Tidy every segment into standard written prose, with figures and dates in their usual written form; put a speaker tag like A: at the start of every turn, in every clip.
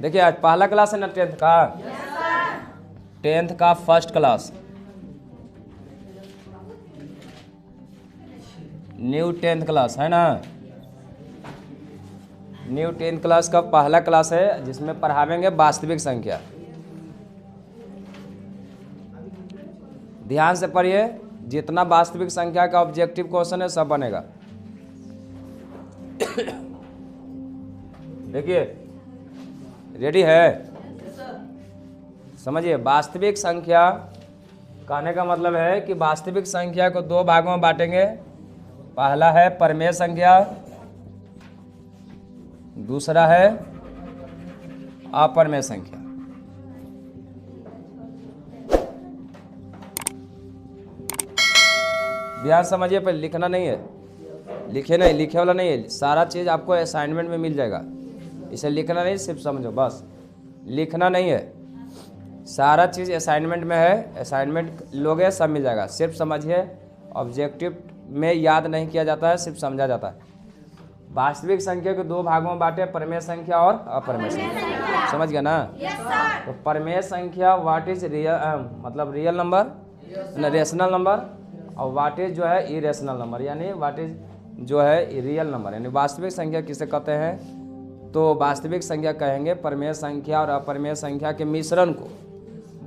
A: देखिए आज पहला क्लास है ना टेंथ का, टेंथ का first class, new tenth class है ना। न्यू टेंथ क्लास का पहला क्लास है जिसमें पढ़ावेंगे वास्तविक संख्या। ध्यान से पढ़िए, जितना वास्तविक संख्या का ऑब्जेक्टिव क्वेश्चन है सब बनेगा। देखिए रेडी है, समझिए। वास्तविक संख्या कहने का मतलब है कि वास्तविक संख्या को दो भागों में बांटेंगे। पहला है परिमेय संख्या, दूसरा है अपरिमेय संख्या। ध्यान समझिए, पर लिखना नहीं है, लिखे वाला नहीं है। सारा चीज़ आपको असाइनमेंट में मिल जाएगा, इसे लिखना नहीं, सिर्फ समझो बस, लिखना नहीं है। सारा चीज़ असाइनमेंट में है, असाइनमेंट लोगे सब मिल जाएगा। सिर्फ समझिए, ऑब्जेक्टिव में याद नहीं किया जाता है, सिर्फ समझा जाता है। वास्तविक संख्या को दो भागों में बांटे, परिमेय संख्या और अपरिमेय संख्या। समझ गया ना? तो परिमेय संख्या व्हाट इज रियल, मतलब रियल नंबर, रेशनल नंबर, और व्हाट इज जो है इरेशनल नंबर, यानी व्हाट इज जो है रियल नंबर। यानी वास्तविक संख्या किसे कहते हैं? तो वास्तविक संख्या कहेंगे परिमेय संख्या और अपरिमेय संख्या के मिश्रण को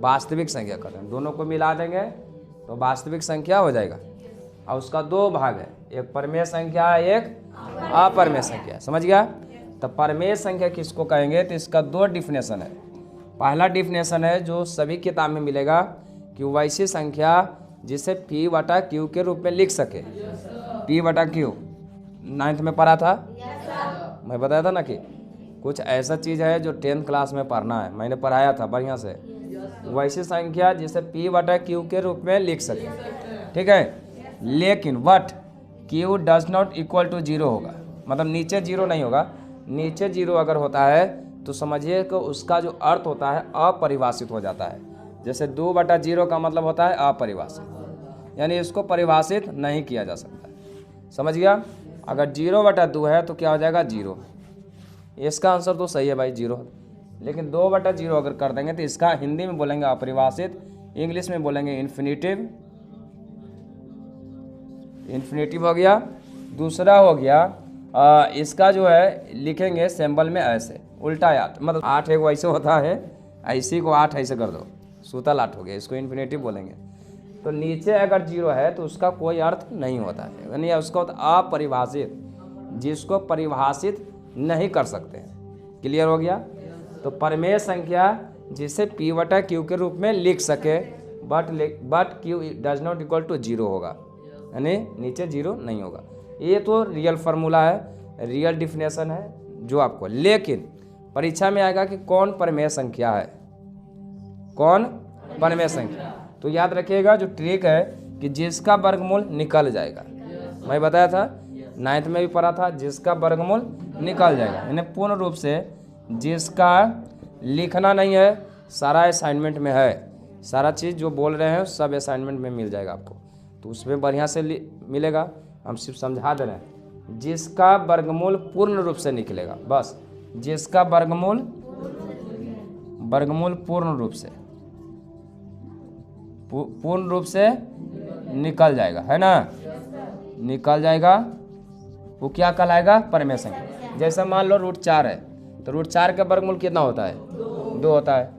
A: वास्तविक संख्या कहते हैं। दोनों को मिला देंगे तो वास्तविक संख्या हो जाएगा। और उसका दो भाग है, एक परिमेय संख्या है, एक अपरिमेय संख्या। समझ गया? तो परिमेय संख्या किसको कहेंगे? तो इसका दो डिफिनेशन है। पहला डिफिनेशन है जो सभी किताब में मिलेगा कि वैसी संख्या जिसे P बटा Q के रूप में लिख सके। P बटा Q 9th में पढ़ा था, मैं बताया था ना कि कुछ ऐसा चीज़ है जो 10th क्लास में पढ़ना है, मैंने पढ़ाया था बढ़िया से। वैसी संख्या जिसे P बटा Q के रूप में लिख सके, ठीक है। लेकिन but Q does not equal to 0 होगा, मतलब नीचे 0 नहीं होगा। नीचे 0 अगर होता है तो समझिए कि उसका जो अर्थ होता है अपरिभाषित हो जाता है। जैसे 2 बटा 0 का मतलब होता है अपरिभाषित, यानी इसको परिभाषित नहीं किया जा सकता। समझ गया? अगर 0 बटा 2 है तो क्या हो जाएगा? 0। इसका आंसर तो सही है भाई, 0। लेकिन 2 बटा 0 अगर कर देंगे तो इसका हिंदी में बोलेंगे अपरिभाषित, इंग्लिश में बोलेंगे इन्फिनिटिव। इन्फिनिटिव हो गया। दूसरा हो गया इसका जो है लिखेंगे सिंबल में ऐसे उल्टा 8, मतलब 8 एक वैसे होता है, ऐसी को 8 ऐसे कर दो, सूतल 8 हो गया, इसको इन्फिनिटिव बोलेंगे। तो नीचे अगर 0 है तो उसका कोई अर्थ नहीं होता है, यानी उसका अपरिभाषित, जिसको परिभाषित नहीं कर सकते हैं। क्लियर हो गया? तो परिमेय संख्या जिसे P बटा Q के रूप में लिख सके, but Q does not equal to 0 होगा, यानी नीचे 0 नहीं होगा। ये तो रियल फार्मूला है, रियल डिफिनेशन है जो आपको, लेकिन परीक्षा में आएगा कि कौन परिमेय संख्या है, कौन परिमेय संख्या। तो याद रखिएगा जो ट्रिक है कि जिसका वर्गमूल निकल जाएगा, मैं बताया था 9th में भी पढ़ा था, जिसका वर्गमूल निकल जाएगा, यानी पूर्ण रूप से जिसका लिखना नहीं है, सारा असाइनमेंट में है, सारा चीज़ जो बोल रहे हैं सब असाइनमेंट में मिल जाएगा आपको, तो उसमें बढ़िया से मिलेगा। हम सिर्फ समझा दे रहे हैं, जिसका वर्गमूल पूर्ण रूप से निकलेगा, बस जिसका वर्गमूल पूर्ण रूप से निकल जाएगा, है ना, निकल जाएगा, वो क्या कहलाएगा? परिमेय संख्या। जैसे मान लो √4 है तो √4 का वर्गमूल कितना होता है? 2 होता है।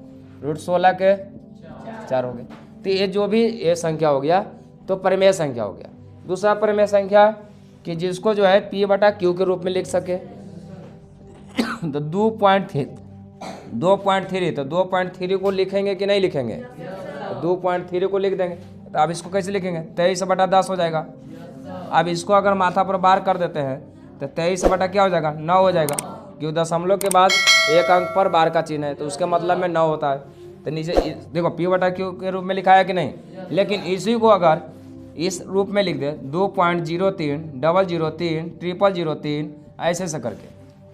A: √16 के 4 हो गए। तो ये जो भी ये संख्या हो गया तो परिमेय संख्या हो गया। दूसरा परिमेय संख्या कि जिसको जो है P बटा Q के रूप में लिख सके। तो 2.3 तो 2.3 को लिखेंगे कि नहीं लिखेंगे? तो 2.3 को लिख देंगे। तो अब इसको कैसे लिखेंगे? 23 बटा 10 हो जाएगा। अब इसको अगर माथा पर बार कर देते हैं तो 23 बटा क्या हो जाएगा? 9 हो जाएगा, क्यों दशमलव के बाद एक अंक पर बार का चिन्ह है, तो उसके मतलब में 9 होता है। तो नीचे देखो P बटा Q के रूप में लिखा है कि नहीं, लेकिन इसी को अगर इस रूप में लिख दे 2.03 003 003 ऐसे से करके,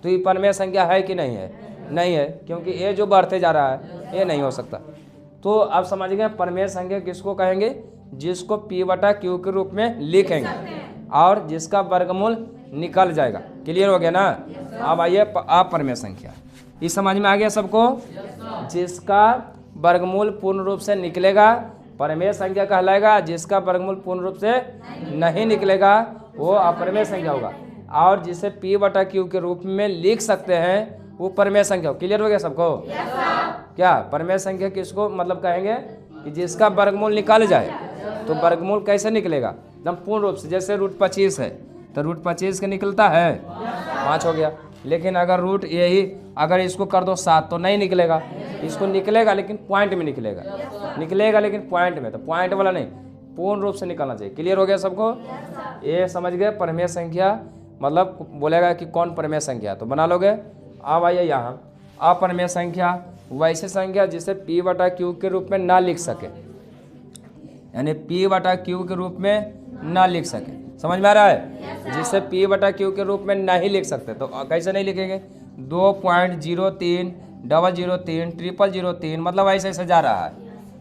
A: तो ये परिमेय संख्या है कि नहीं है? नहीं है, क्योंकि ये जो बढ़ते जा रहा है ये नहीं हो सकता। तो अब समझ गए परिमेय संख्या किसको कहेंगे? जिसको P बटा Q के रूप में लिखेंगे और जिसका वर्गमूल निकल जाएगा। क्लियर हो गया ना? अब आइए अपरिमेय संख्या। ये समझ में आ गया सबको? जिसका वर्गमूल पूर्ण रूप से निकलेगा परिमेय संख्या कहलाएगा, जिसका वर्गमूल पूर्ण रूप से नहीं निकलेगा वो अपरिमेय संख्या होगा। और जिसे p बटा q के रूप में लिख सकते हैं वो परिमेय संख्या हो। क्लियर हो गया सबको? क्या परिमेय संख्या किसको मतलब कहेंगे? कि जिसका वर्गमूल निकाले जाए। तो वर्गमूल कैसे निकलेगा? एकदम पूर्ण रूप से। जैसे √25 है तो √25 का निकलता है 5 हो गया। लेकिन अगर रूट यही अगर इसको कर दो 7 तो नहीं निकलेगा। इसको निकलेगा लेकिन पॉइंट में निकलेगा लेकिन पॉइंट में, तो पॉइंट वाला नहीं, पूर्ण रूप से निकलना चाहिए। क्लियर हो गया सबको? ये समझ गए परिमेय संख्या मतलब बोलेगा कि कौन परिमेय संख्या, तो बना लोगे। अब आइए यहाँ अपरिमेय संख्या, वैसे संख्या जिसे p बटा q के रूप में ना लिख सके, यानी p बटा q के रूप में ना लिख सके। समझ में आ रहा है? जिसे p बटा q के रूप में नहीं लिख सकते तो कैसे नहीं लिखेंगे? 2.03 003 003 मतलब ऐसे ऐसे जा रहा है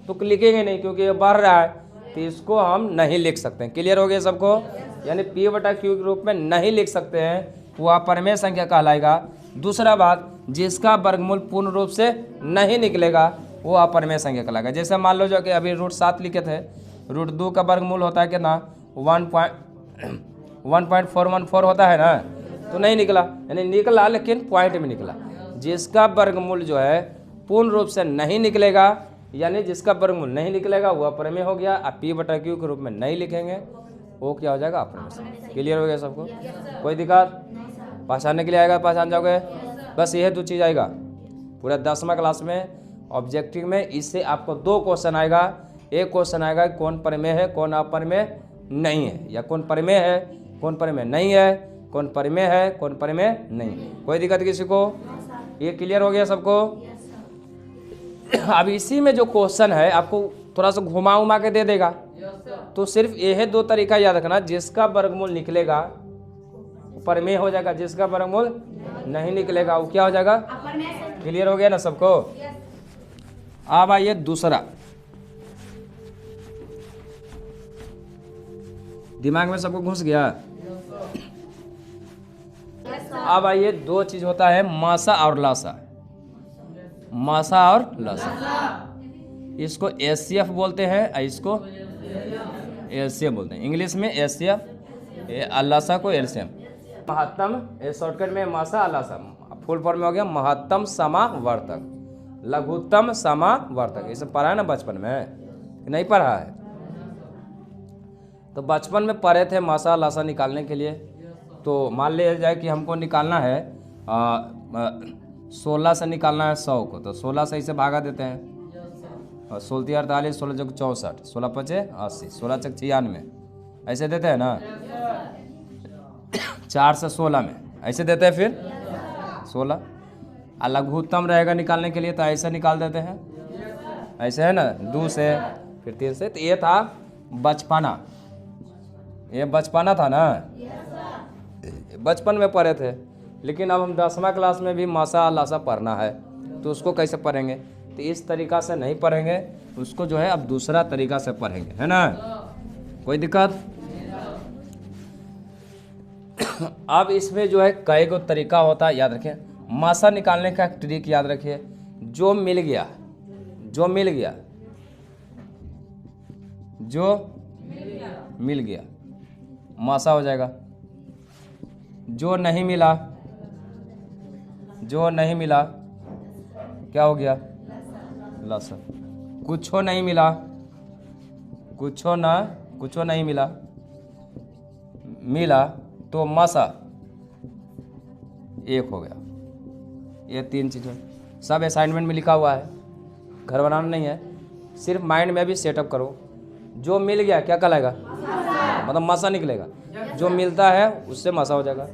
A: तो लिखेंगे नहीं, क्योंकि ये बढ़ रहा है तो इसको हम नहीं लिख सकते हैं। क्लियर हो गया सबको? यानी p बटा q के रूप में नहीं लिख सकते हैं वो अपरिमेय संख्या कहलाएगा। दूसरा बात, जिसका वर्गमूल पूर्ण रूप से नहीं निकलेगा वो अपरिमेय संख्या कहलाएगा। जैसे मान लो जो कि अभी √7 लिखे थे, √2 का वर्गमूल होता है कितना? 1.414 होता है ना, तो नहीं निकला, यानी निकला लेकिन पॉइंट में निकला। जिसका वर्गमूल जो है पूर्ण रूप से नहीं निकलेगा, यानी जिसका वर्गमूल नहीं निकलेगा वो अपरिमेय हो गया। आप p बटा q के रूप में नहीं लिखेंगे वो क्या हो जाएगा? अपरिमेय संख्या। क्लियर हो गया सबको? कोई दिक्कत? पहचानने के लिए आएगा, पहचान जाओगे? बस यह 2 चीज़ आएगा पूरा 10वां क्लास में ऑब्जेक्टिव में। इससे आपको 2 क्वेश्चन आएगा। एक क्वेश्चन आएगा कौन परिमेय है कौन अपरिमेय नहीं है, या कौन परिमेय है कौन परिमेय नहीं है, कौन परिमेय है कौन परिमेय नहीं है। कोई दिक्कत किसी को? ये क्लियर हो गया सबको? अब इसी में जो क्वेश्चन है आपको थोड़ा सा घुमा उमा के दे देगा, तो सिर्फ यह 2 तरीका याद रखना। जिसका वर्गमूल निकलेगा परिमेय हो जाएगा, जिसका वर्गमूल नहीं निकलेगा वो क्या हो जाएगा? क्लियर हो गया ना सबको? अब आइए दूसरा, दिमाग में सबको घुस गया? अब आइए 2 चीज होता है, मासा और लासा। मासा और लासा, इसको एचसीएफ बोलते हैं, इसको एलसीएम बोलते हैं। इंग्लिश में एचसीएफ, लासा को एलसीएम। महत्तम शॉर्टकट में मासा लासा, फुल फॉर्म में हो गया महत्तम समावर्तक, लघुत्तम समावर्तक। ये सब पढ़ा है ना बचपन में? नहीं पढ़ा है? तो बचपन में पढ़े थे मासा लासा निकालने के लिए। तो मान लिया जाए कि हमको निकालना है 16 से निकालना है 100 को, तो 16 से इसे भागा देते हैं, और 16 48, 16 चौक 64, 16 पचे 80, 16 चक 96, ऐसे देते हैं ना। 4 से 16 में ऐसे देते हैं, फिर 16। लघुत्तम रहेगा निकालने के लिए तो ऐसे निकाल देते हैं, ऐसे है ना, 2 से फिर 3 से। तो ये था बचपना, ये बचपना था ना, बचपन में पढ़े थे। लेकिन अब हम 10वां क्लास में भी मासा लासा पढ़ना है, तो उसको कैसे पढ़ेंगे? तो इस तरीका से नहीं पढ़ेंगे, उसको जो है अब दूसरा तरीका से पढ़ेंगे, है ना? कोई दिक्कत? अब इसमें जो है कई गो तरीका होता है, याद रखिए। मासा निकालने का एक ट्रिक याद रखिए, जो मिल गया, जो मिल गया, जो मिल गया मासा हो जाएगा। जो नहीं मिला, जो नहीं मिला क्या हो गया? लासा। कुछो नहीं मिला, कुछो नहीं मिला, मिला तो मासा 1 हो गया। ये 3 चीज़ें सब असाइनमेंट में लिखा हुआ है, घर बनाना नहीं है, सिर्फ माइंड में भी सेटअप करो। जो मिल गया क्या कहलाएगा? मतलब मासा निकलेगा। जो मिलता है उससे मासा हो जाएगा।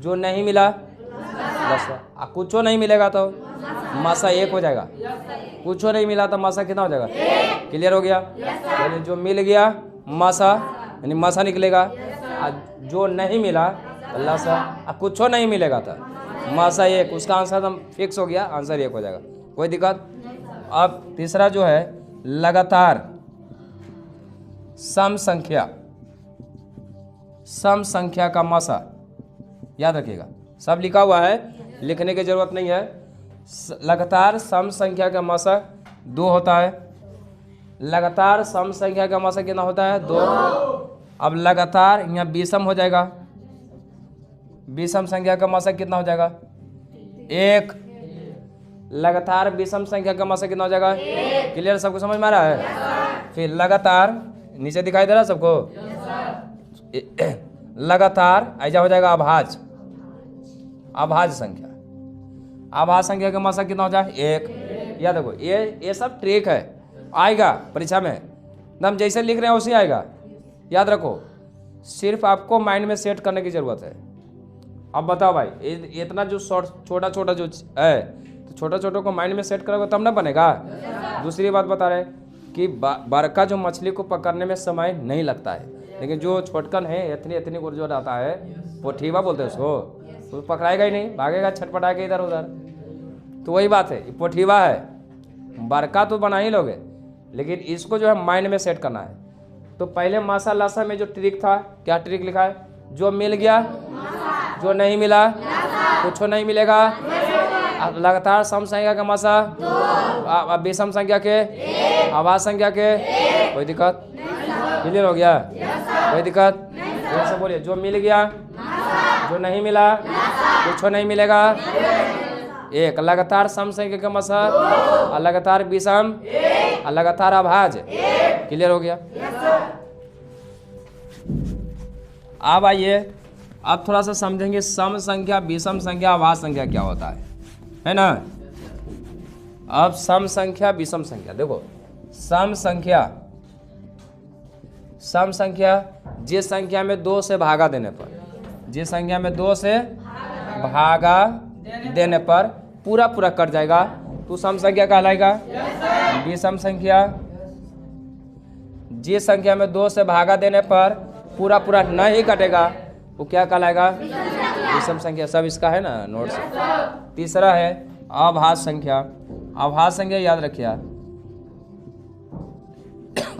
A: जो नहीं मिला लासा। कुछो नहीं मिलेगा तो मासा 1 हो जाएगा। कुछो नहीं मिला तो मासा कितना हो जाएगा? क्लियर हो गया? यानी जो मिल गया मासा, यानी मासा निकलेगा। जो नहीं मिला लासा। कुछो नहीं मिलेगा तो मासा 1, उसका आंसर एकदम फिक्स हो गया, आंसर 1 हो जाएगा। कोई दिक्कत? अब तीसरा जो है लगातार सम संख्या, सम संख्या का मासा, याद रखिएगा। सब लिखा हुआ है, लिखने की जरूरत नहीं है। लगातार सम संख्या का मशक 2 होता है। लगातार सम संख्या का मशक कितना होता है? 2। अब लगातार यहाँ विषम हो जाएगा, विषम संख्या का मशक कितना हो जाएगा? 1। लगातार विषम संख्या का मशक कितना हो जाएगा? क्लियर? सबको समझ में आ रहा है? फिर लगातार नीचे दिखाई दे रहा है सबको? लगातार ऐसा हो जाएगा अभाज्य, अभाज्य संख्या। अभाज्य संख्या का मशक कितना हो जाए? 1। या देखो ये सब ट्रिक है, आएगा परीक्षा में, एकदम जैसे लिख रहे हैं उसी आएगा। याद रखो, सिर्फ आपको माइंड में सेट करने की जरूरत है। अब बताओ भाई, इतना जो छोटा छोटा जो है, तो छोटा छोटा को माइंड में सेट करोगे तब ना बनेगा। दूसरी बात बता रहे कि बड़का जो मछली को पकड़ने में समय नहीं लगता है, लेकिन जो छोटकन है इतनी इतनी को जो आता है पोठीवा बोलते हैं उसको, तो पकड़ाएगा ही नहीं, भागेगा छटपटा के इधर उधर। तो वही बात है, पोठीवा है, बड़का तो बना ही लोगे, लेकिन इसको जो है माइंड में सेट करना है। तो पहले मासा लासा में जो ट्रिक था, क्या ट्रिक लिखा है? जो मिल गया, जो नहीं मिला कुछ नहीं मिलेगा। अब लगातार सम संख्या का मासा, अब विषम संख्या के, अभाज्य संख्या के, कोई दिक्कत? क्लियर हो गया? कोई दिक्कत? ऐसे बोलिए, जो मिल गया, जो नहीं मिला कुछ नहीं मिलेगा। 1 लगातार सम संख्या का मशक, लगातार विषम, लगातार अभाज्य। क्लियर हो गया? अब आइए, अब थोड़ा सा समझेंगे सम संख्या, विषम संख्या, अभाज्य संख्या क्या होता है ना। अब सम संख्या, विषम संख्या देखो। सम संख्या जिस संख्या में 2 से भागा देने पर, जिस संख्या में 2 से भागा देने पर पूरा पूरा कट जाएगा तो सम संख्या कहलाएगा। विषम संख्या जिस संख्या में 2 से भागा देने पर पूरा पूरा नहीं कटेगा वो क्या कहलाएगा? विषम संख्या। सब इसका है ना नोट्स। तीसरा है अभाज्य संख्या। अभाज्य संख्या याद रखिए,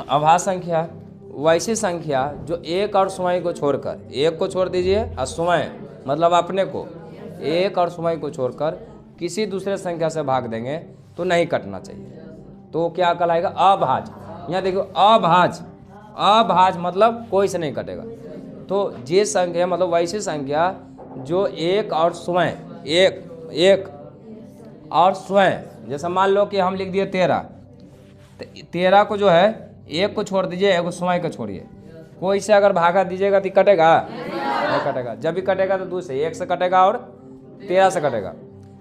A: अभाज्य संख्या वैसी संख्या जो 1 और स्वयं को छोड़कर, 1 को छोड़ दीजिए और स्वयं मतलब अपने को, 1 और स्वयं को छोड़कर किसी दूसरे संख्या से भाग देंगे तो नहीं कटना चाहिए, तो क्या कहलाएगा? अभाज्य। यहाँ देखो अभाज्य, अभाज्य मतलब कोई से नहीं कटेगा। तो ये संख्या मतलब वैसी संख्या जो 1 और स्वयं, एक और स्वयं, जैसे मान लो कि हम लिख दिए 13, तो 13 को जो है 1 को छोड़ दीजिए, 1 को स्वयं को छोड़िए, कोई से अगर भागा दीजिएगा तो कटेगा? नहीं कटेगा। जब भी कटेगा तो 2 से, 1 से कटेगा और 13 से कटेगा,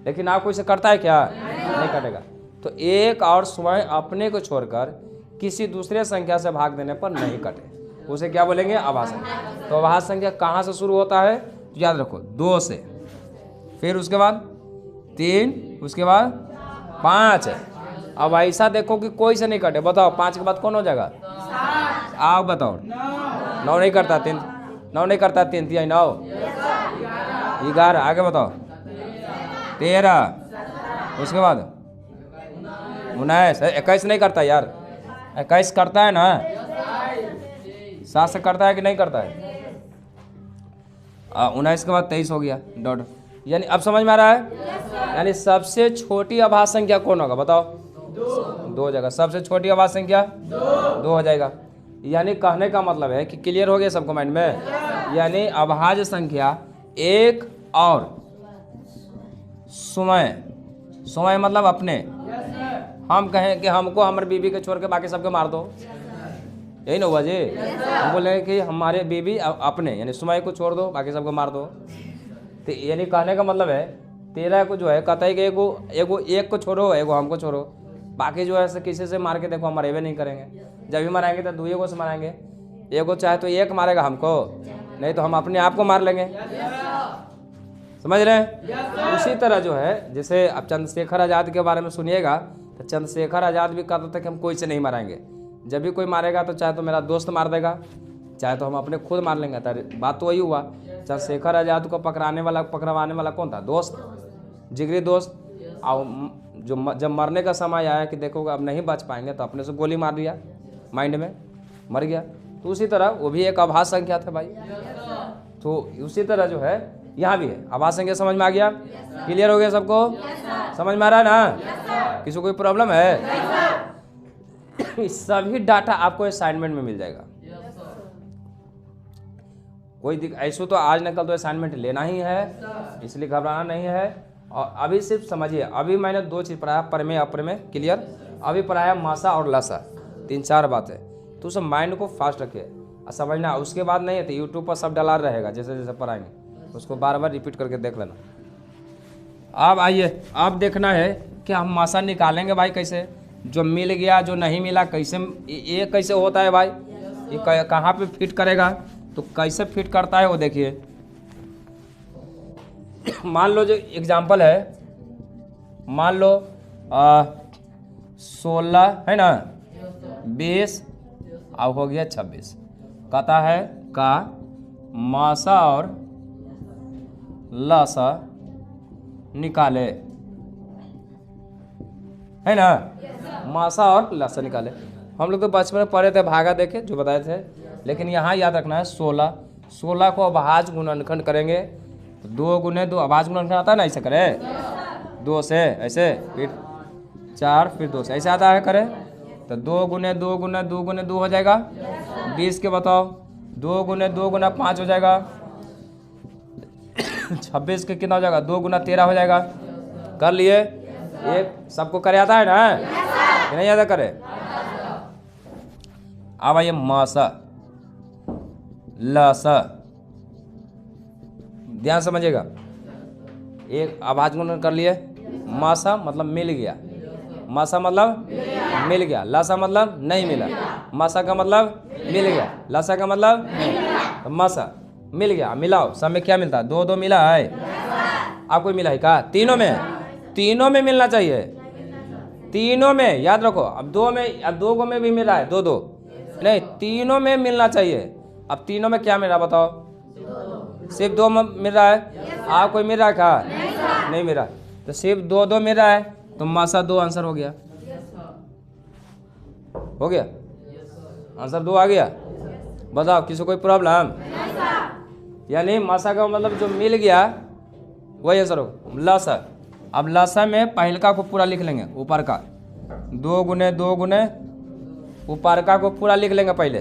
A: लेकिन आप कोई से करता है क्या? नहीं कटेगा। तो 1 और स्वयं अपने को छोड़कर किसी दूसरे संख्या से भाग देने पर नहीं कटे, उसे क्या बोलेंगे? अभाज्य संख्या। तो अभाज्य संख्या कहाँ से शुरू होता है? तो याद रखो 2 से, फिर उसके बाद 3, उसके बाद 5 है। अब ऐसा देखो कि कोई से नहीं कटे, बताओ 5 के बाद कौन हो जाएगा? आप बताओ। 9 नहीं करता, 3 9 नहीं करता, 3 3 9 11, आगे बताओ 13, उसके बाद 19, 21 नहीं करता यार, 21 करता है ना, 7 से करता है कि नहीं करता है? 19 के बाद 23 हो गया डॉट। यानी अब समझ में आ रहा है? यानी सबसे छोटी अभाज्य संख्या कौन होगा बताओ? 2 हो जाएगा। सबसे छोटी अभाज्य संख्या 2 हो जाएगा। यानी कहने का मतलब है कि क्लियर हो गया सबको माइंड में? यानी अभाज्य संख्या 1 और स्वयं मतलब अपने, हम कहें कि हमको हमारे बीबी के छोड़ के बाकी सबके मार दो, यही ना हुआ जी? हम बोले कि हमारे बीबी अपने यानी स्वयं को छोड़ दो, बाकी सबको मार दो। तो यानी कहने का मतलब है 13 को जो है कहता है कि एक को छोड़ो, एगो हमको छोड़ो, बाकी जो है किसी से मार के देखो हम मरेबे नहीं करेंगे। जब भी मारेंगे तो 2 को से मारेंगे, एगो चाहे तो 1 मारेगा हमको, नहीं तो हम अपने आप को मार लेंगे। समझ रहे हैं? उसी तरह जो है, जैसे अब चंद्रशेखर आज़ाद के बारे में सुनिएगा तो चंद्रशेखर आज़ाद भी कहता था कि हम कोई से नहीं मारेंगे, जब भी कोई मारेगा तो चाहे तो मेरा दोस्त मार देगा, चाहे तो हम अपने खुद मार लेंगे। तो बात तो वही हुआ, चंद्रशेखर आज़ाद को पकड़वाने वाला कौन था? दोस्त, जिगरी दोस्त। और जब मरने का समय आया कि देखो अब नहीं बच पाएंगे तो अपने से गोली मार दिया, माइंड में मर गया। तो उसी तरह वो भी एक अभाज्य संख्या था भाई। तो उसी तरह जो है यहाँ भी है। आवाज संख्या समझ में आ गया? क्लियर हो गया सबको? समझ में आ रहा है ना? किसी को कोई प्रॉब्लम है? सभी डाटा आपको असाइनमेंट में मिल जाएगा। कोई ऐसे तो आज न कल तो असाइनमेंट लेना ही है, इसलिए घबराना नहीं है। और अभी सिर्फ समझिए, अभी मैंने 2 चीज़ पढ़ाया, प्रमेय अप्रमेय, क्लियर। अभी पढ़ाया मासा और लसा, 3-4 बातें। तो उस माइंड को फास्ट रखिए और समझना। उसके बाद नहीं है तो यूट्यूब पर सब डला रहेगा, जैसे जैसे पढ़ाएंगे उसको बार बार रिपीट करके देख लेना। अब आइए, अब देखना है कि हम मासा निकालेंगे भाई कैसे, जो मिल गया जो नहीं मिला कैसे, ये कैसे होता है भाई, ये कहाँ पे फिट करेगा, तो कैसे फिट करता है वो देखिए। मान लो जो एग्जाम्पल है, मान लो 16 है ना, 20 अब हो गया 26। कहता है का मासा और लासा निकाले, है ना। मासा और लासा निकाले। हम लोग तो बचपन में पढ़े थे, भागा देखे जो बताए थे। लेकिन यहाँ याद रखना है 16 को अभाज्य गुणनखंड करेंगे तो 2 गुने 2 अभाज्य गुणनखंड आता है ना, ऐसे करें 2 से ऐसे, फिर 4, फिर 2 से ऐसे आता है, करें तो 2 गुने 2 गुने 2 गुने 2 हो जाएगा। 20 के बताओ, 2 गुने 2 गुना 5 हो जाएगा। 26 के कितना हो जाएगा, 2 गुना 13 हो जाएगा। कर लिए? एक सबको करे आता है ना, कि नहीं आता करे? अब आइए मासा लासा, ध्यान समझिएगा। एक अभाज्य गुणन कर लिए। मासा मतलब मिल गया, मासा मतलब मिल गया, लासा मतलब नहीं मिला। मासा का मतलब मिल गया, लासा का मतलब तो मासा मिल गया। मिलाओ, सब में क्या मिलता है? 2-2 मिला है। आपको मिला है क्या? तीनों में मिलना चाहिए, तीनों में याद रखो। अब 2 में, अब 2 को में भी मिल रहा है, 2-2 नहीं, तीनों में मिलना चाहिए। अब तीनों में क्या मिल रहा बताओ? सिर्फ 2 मिल रहा है। आप कोई मिल रहा है क्या? नहीं मिल रहा, तो सिर्फ 2-2 मिल रहा है, तो मासा 2 आंसर हो गया। हो गया आंसर 2 आ गया। बताओ किसी कोई प्रॉब्लम? यानी मासा का मतलब जो मिल गया वही आंसर हो। लासा, अब लासा में पहलका को पूरा लिख लेंगे, ऊपर का 2 गुने 2 गुने ऊपर का को पूरा लिख लेंगे पहले।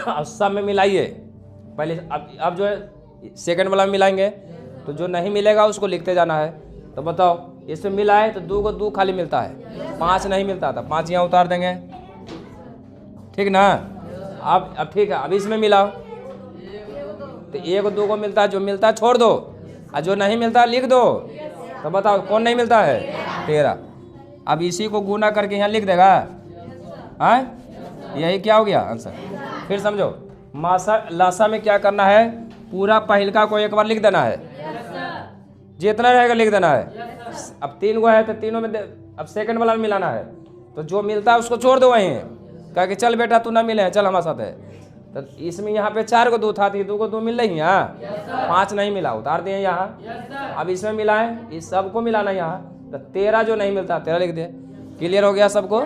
A: अब सब में मिलाइए पहले। अब जो है सेकंड वाला में मिलाएंगे, तो जो नहीं मिलेगा उसको लिखते जाना है। तो बताओ इसमें मिला है तो 2 को 2 खाली मिलता है, 5 नहीं मिलता था, 5 यहाँ उतार देंगे, ठीक ना। अब ठीक है, अब इसमें मिलाओ तो 1 2 को मिलता है, जो मिलता है छोड़ दो और जो नहीं मिलता है लिख दो। तो बताओ कौन नहीं मिलता है? 13। अब इसी को गुना करके यहाँ लिख देगा, हाँ यही क्या हो गया आंसर। फिर समझो, मासा लासा में क्या करना है, पूरा पहलका को एक बार लिख देना है, जितना रहेगा लिख देना है। अब 3 को है तो तीनों में अब सेकंड वाला में मिलाना है, तो जो मिलता है उसको छोड़ दो वहीं, कह के चल बेटा तू ना मिले है, चल हमारे साथ है। तो इसमें यहाँ पे 4 को 2 था, 2 को 2 मिल रही यहाँ, 5 नहीं मिला, उतार दिए यहाँ। अब इसमें मिला है, इस सबको मिलाना यहाँ, तो 13 जो नहीं मिलता 13 लिख दिए। क्लियर हो गया सबको?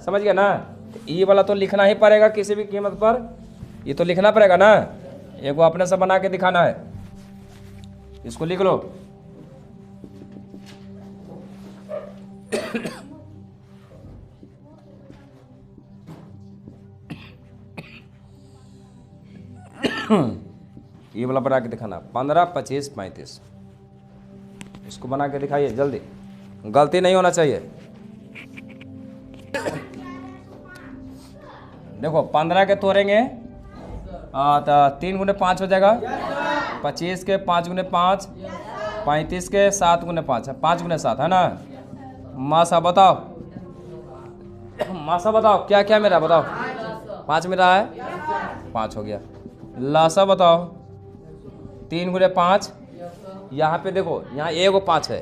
A: समझ गया ना? ये वाला तो लिखना ही पड़ेगा किसी भी कीमत पर, ये तो लिखना पड़ेगा ना। एक वो अपने से बना के दिखाना है, इसको लिख लो। ये वाला बना के दिखाना, 15 25 35, इसको बना के दिखाइए जल्दी, गलती नहीं होना चाहिए। देखो 15 के तोड़ेंगे तो 3 गुने 5 हो जाएगा, 25 के 5 गुने 5, 35 के 7 गुने 5, 5 गुने 7 है ना। मासा बताओ, मासा बताओ क्या क्या मेरा बताओ? 5 मेरा है, 5 हो गया। लासा बताओ, 3 गुने 5, यहाँ पे देखो यहाँ 1 को 5 है,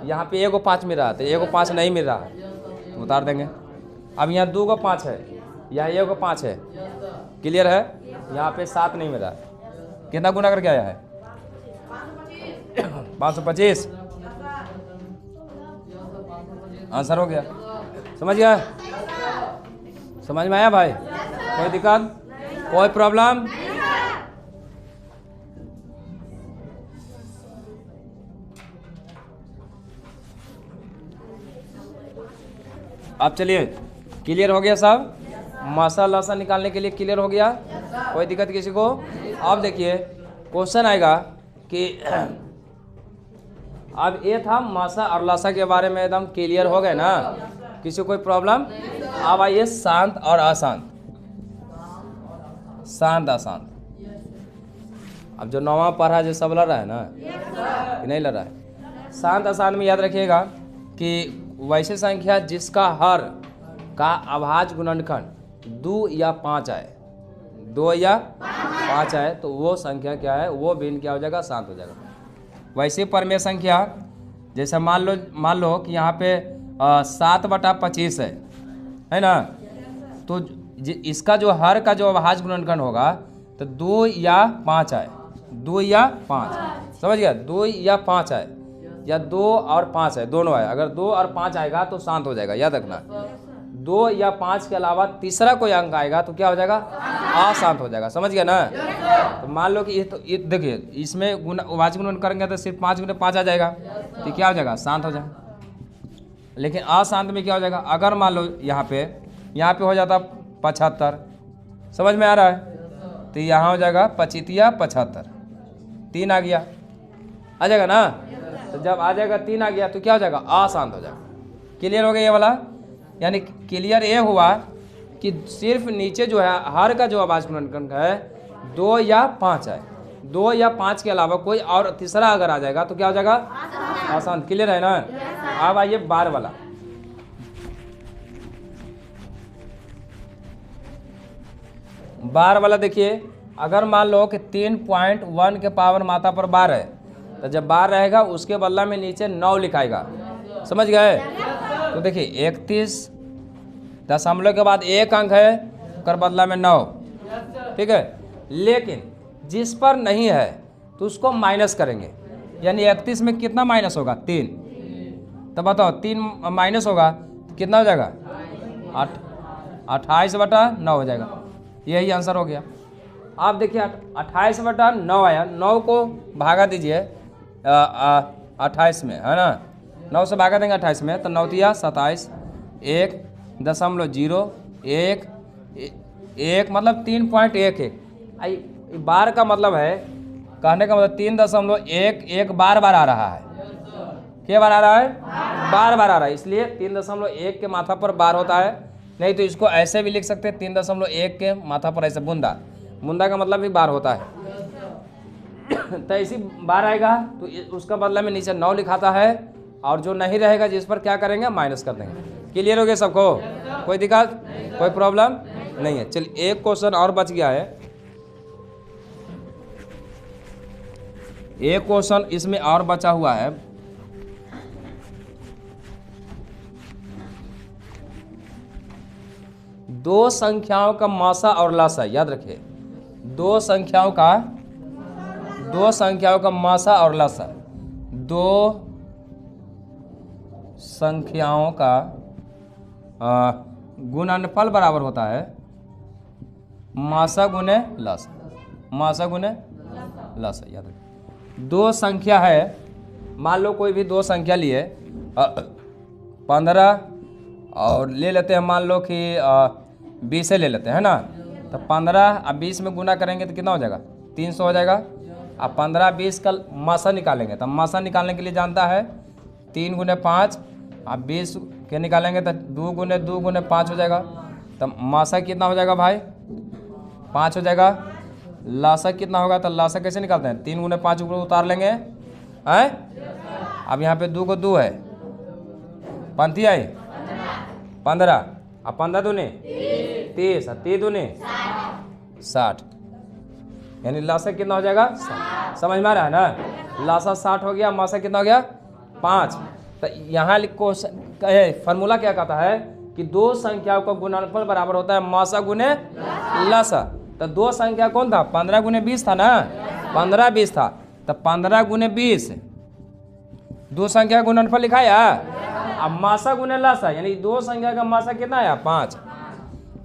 A: यहाँ पे 1 को 5 मिल रहा है, तो 1 को 5 नहीं मिल रहा है, उतार देंगे। अब यहाँ 2 को 5 है, यहाँ 1 को 5 है, क्लियर है। यहाँ पे 7 नहीं मिल रहा, कितना गुना करके आया है? 525 आंसर हो गया। समझ गया? समझ में आया भाई? कोई दिक्कत, कोई प्रॉब्लम? अब चलिए, क्लियर हो गया सब? मासा लासा निकालने के लिए क्लियर हो गया? कोई दिक्कत किसी को? अब देखिए क्वेश्चन आएगा कि अब ये था मासा और लासा के बारे में एकदम क्लियर हो गए ना, किसी को कोई प्रॉब्लम? अब आइए शांत और अशांत, शांत अशांत। अब जो नौवां पढ़ा जो सब लड़ रहा है ना कि नहीं लड़ रहा है? शांत अशांत में याद रखिएगा कि वैसे संख्या जिसका हर का अभाज्य गुणनखंड 2 या 5 आए, 2 या 5 आए तो वो संख्या क्या है? वो भिन्न क्या हो जाएगा? शांत हो जाएगा। वैसे परमेय संख्या जैसे मान लो कि यहाँ पे 7/25 है ना, तो इसका जो हर का जो अभाज्य गुणनखंड होगा तो 2 या 5 आए, 2 या 5, समझ गया? 2 या 5 आए या 2 और 5 आए, दोनों आए। अगर 2 और 5 आएगा तो शांत हो जाएगा, याद रखना। 2 या 5 के अलावा तीसरा कोई अंक आएगा तो क्या हो जाएगा? अशांत हो जाएगा, समझ गया ना? तो मान लो कि ये देखिए इसमें अभाज्य गुणन करेंगे तो सिर्फ 5 × 5 आ जाएगा, तो क्या हो जाएगा? शांत हो जाएगा। लेकिन अशांत में क्या हो जाएगा? अगर मान लो यहाँ पे हो जाता 75, समझ में आ रहा है? तो यहाँ हो जाएगा 25 या 75, 3 आ गया, आ जाएगा ना? तो जब आ जाएगा 3 आ गया तो क्या हो जाएगा? अशांत हो जाएगा। क्लियर हो गया ये वाला? यानी क्लियर ये हुआ कि सिर्फ नीचे जो है हर का जो अभाज्य गुणनखंड है 2 या 5 है, 2 या 5 के अलावा कोई और तीसरा अगर आ जाएगा तो क्या हो जाएगा? आसान। क्लियर है ना? अब आइए बार वाला। बार वाला देखिए, अगर मान लो कि 3.1 के पावर मात्रा पर बार है तो जब बार रहेगा उसके बदला में नीचे 9 लिखाएगा, समझ गए? तो देखिए 31 दशमलव के बाद 1 अंक है, कर बदला में 9, ठीक है? लेकिन जिस पर नहीं है तो उसको माइनस करेंगे, यानी 31 में कितना माइनस होगा? 3। तो बताओ 3 माइनस होगा तो कितना हो जाएगा? 28/9 हो जाएगा। यही आंसर हो गया। आप देखिए 28/9 आया, 9 को भागा दीजिए 28 में, है ना? 9 से भागा देंगे 28 में तो 9 तिया 27, 1.01 मतलब 3.11। आई बार का मतलब है, कहने का मतलब 3.11 बार बार आ रहा है। क्या बार आ रहा है? बार बार आ रहा है, इसलिए 3.1 के माथा पर बार होता है। नहीं तो इसको ऐसे भी लिख सकते हैं 3.1 के माथा पर ऐसे बूंदा, बूंदा का मतलब भी बार होता है। तो ऐसी बार आएगा तो उसका बदला में नीचे 9 लिखाता है, और जो नहीं रहेगा जिस पर क्या करेंगे? माइनस कर देंगे। क्लियर हो गया सबको? कोई दिक्कत, कोई प्रॉब्लम नहीं है। चलिए एक क्वेश्चन और बच गया है, एक क्वेश्चन इसमें और बचा हुआ है। दो संख्याओं का मासा और लासा, याद रखिए, दो संख्याओं का मासा और लासा, दो संख्याओं का गुणनफल बराबर होता है मासा गुने लासा, मासा गुने लासा, याद रखिए। दो संख्या है, मान लो कोई भी दो संख्या लिए 15 और ले लेते हैं, मान लो कि 20 ले लेते हैं ना, तो 15 और 20 में गुना करेंगे तो कितना हो जाएगा? 300 हो जाएगा। अब 15 20 का मासा निकालेंगे तो मासा निकालने के लिए जानता है 3 × 5, अब 20 के निकालेंगे तो 2 × 2 × 5 हो जाएगा। तो मासा कितना हो जाएगा भाई? 5 हो जाएगा। लासा कितना होगा? तो लासा कैसे निकालते हैं? 3 × 5 ऊपर उतार लेंगे, हैं? अब यहाँ पे 2 को 2 है, पंथी आई 15, अब 15 दूनी 30, 30 दूनी 60, यानी लासा कितना हो जाएगा? 60। समझ में आ रहा है ना? लासा 60 हो गया, मासा कितना हो गया? 5। तो यहाँ फॉर्मूला क्या कहता है कि दो संख्याओं का गुणनफल बराबर होता है मासा गुने लासा। तो दो संख्या कौन था? 15 × 20 था ना, 15 20 था, तो 15 × 20 दो संख्या का गुणनफल लिखाया। अब मासा गुने लासा, यानी दो संख्या का मासा कितना आया? 5,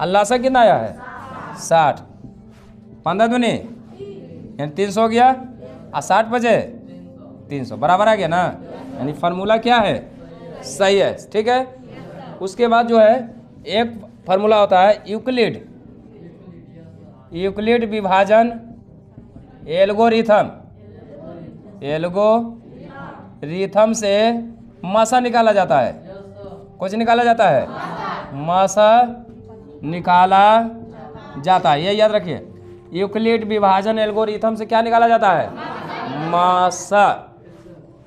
A: और लासा कितना आया है? 60। 15 दूनी यानी 300 हो गया, और 60 बजे 300 बराबर आ गया ना, यानी फार्मूला क्या है? सही है, ठीक है। उसके बाद जो है एक फार्मूला होता है यूक्लिड विभाजन एल्गोरिथम से मासा निकाला जाता है। कुछ निकाला जाता है, मासा निकाला जाता है, ये याद रखिए। यूक्लिड विभाजन एल्गोरिथम से क्या निकाला जाता है? मासा।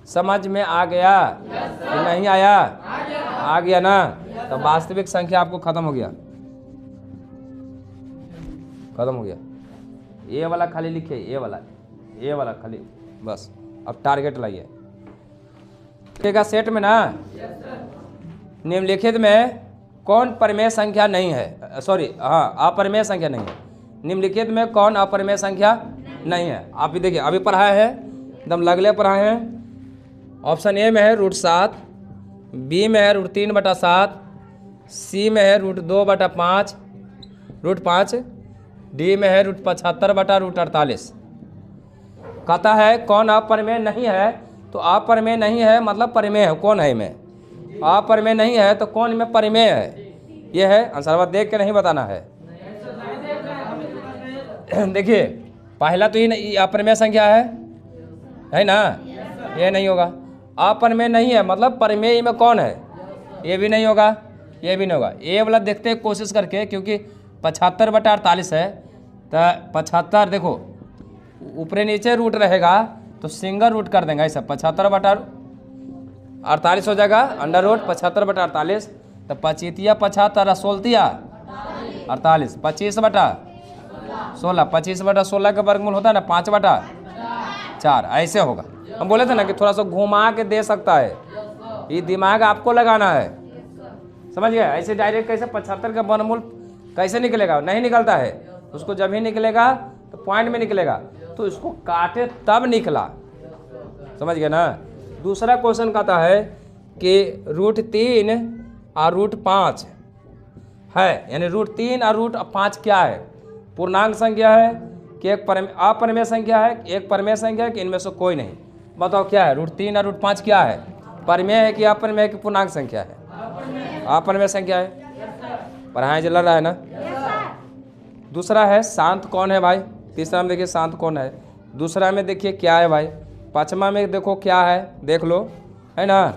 A: समझ में आ गया कि नहीं आया? आ गया ना? तो वास्तविक संख्या आपको खत्म हो गया, खत्म हो गया। ये वाला खाली लिखिए, ये वाला खाली, बस। अब टारगेट लाइए का सेट में ना, निम्नलिखित में कौन परिमेय संख्या नहीं है? सॉरी, हाँ, अपरिमेय संख्या नहीं है। निम्नलिखित में कौन अपरिमेय संख्या नहीं है? आप भी देखिए, अभी पढ़ाए हैं, एकदम लगले पढ़ाए हैं। ऑप्शन ए में है √7, बी में है √3/7, सी में है √2/5, √5, डी में है √75/√48। कहता है कौन अपरिमेय नहीं है, तो अपरिमेय नहीं है मतलब परिमेय है। कौन है में अपरिमेय नहीं है तो कौन में परिमेय है? ये है आंसर, देख के नहीं बताना है। देखिए, पहला तो ये अपरिमेय संख्या है ना? ये नहीं होगा। अपरिमेय नहीं है मतलब परिमेय में कौन है? ये भी नहीं होगा, ये भी नहीं होगा। ये वाला देखते हैं कोशिश करके, क्योंकि 75/48 है, तो 75 देखो ऊपरे नीचे रूट रहेगा तो सिंगल रूट कर देंगे ऐसा, 75/48 हो जाएगा, अंडर रूट 75/48। तो 25 75 16 48, 25/16, 25/16 का वर्गमूल होता है ना 5/4, ऐसे होगा। हम बोले थे ना कि थोड़ा सा घुमा के दे सकता है, ये दिमाग आपको लगाना है, समझ गए? ऐसे डायरेक्ट कैसे 75 का वर्गमूल कैसे निकलेगा? नहीं निकलता है, उसको जब ही निकलेगा तो पॉइंट में निकलेगा, तो इसको काटे तब निकला, समझ गए ना? दूसरा क्वेश्चन कहता है कि √3 और √5 है, यानी √3 और √5 क्या है? पूर्णांक संख्या है कि एक अपरिमेय संख्या है, एक परिमेय संख्या है कि इनमें से कोई नहीं? बताओ क्या है? √3 और √5 क्या है? परिमेय है कि अपरिमेय है कि पूर्णांक संख्या है? अपरिमेय संख्या है। पढ़ाएं जल रहा है ना? दूसरा है शांत कौन है भाई? तीसरा में देखिए शांत कौन है, दूसरा में देखिए क्या है भाई, पांचवा में देखो क्या है, देख लो, है ना?